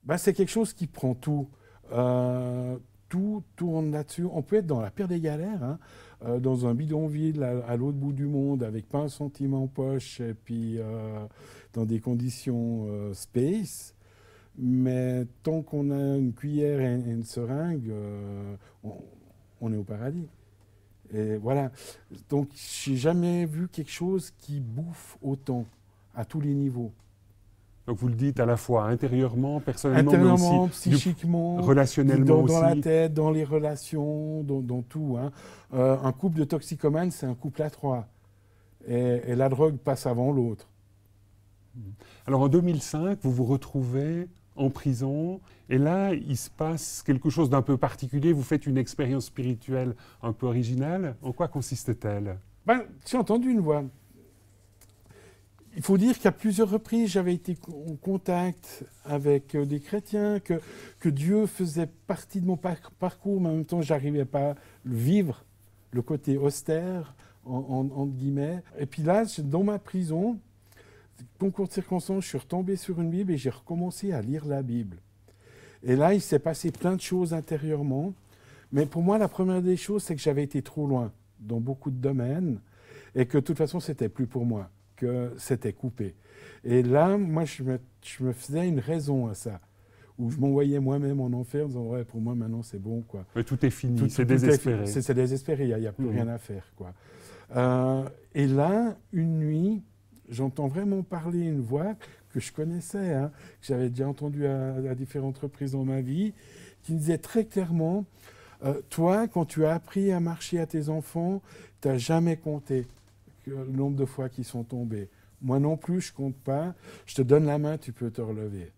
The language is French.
bah, c'est quelque chose qui prend tout. Tout tourne là-dessus. On peut être dans la pire des galères, hein, dans un bidonville à l'autre bout du monde, avec pas un centime en poche, et puis dans des conditions space. Mais tant qu'on a une cuillère et une seringue, on est au paradis. Et voilà. Donc, j'ai jamais vu quelque chose qui bouffe autant, à tous les niveaux. Donc vous le dites à la fois intérieurement, personnellement, mais aussi Intérieurement, psychiquement, relationnellement dans la aussi. tête, dans les relations, dans tout, hein. Un couple de toxicomanes, c'est un couple à trois. Et la drogue passe avant l'autre. Alors en 2005, vous vous retrouvez en prison et là, il se passe quelque chose d'un peu particulier. Vous faites une expérience spirituelle un peu originale. En quoi consiste-t-elle? Ben, j'ai entendu une voix. Il faut dire qu'à plusieurs reprises, j'avais été en contact avec des chrétiens, que Dieu faisait partie de mon parcours, mais en même temps, je n'arrivais pas à le vivre, le côté austère, entre guillemets. Et puis là, dans ma prison, concours de circonstances, je suis retombé sur une Bible et j'ai recommencé à lire la Bible. Et là, il s'est passé plein de choses intérieurement. Mais pour moi, la première des choses, c'est que j'avais été trop loin dans beaucoup de domaines et que de toute façon, c'était plus pour moi, que c'était coupé. Et là, moi, je me faisais une raison à ça, où je m'envoyais moi-même en enfer en disant, ouais, pour moi, maintenant, c'est bon, quoi. Mais tout est fini, c'est désespéré. C'est désespéré, il n'y a plus rien à faire, quoi. Et là, une nuit, j'entends vraiment parler une voix que je connaissais, hein, que j'avais déjà entendue à différentes reprises dans ma vie, qui me disait très clairement, toi, quand tu as appris à marcher à tes enfants, tu n'as jamais compté le nombre de fois qu'ils sont tombés. Moi non plus, je ne compte pas. Je te donne la main, tu peux te relever.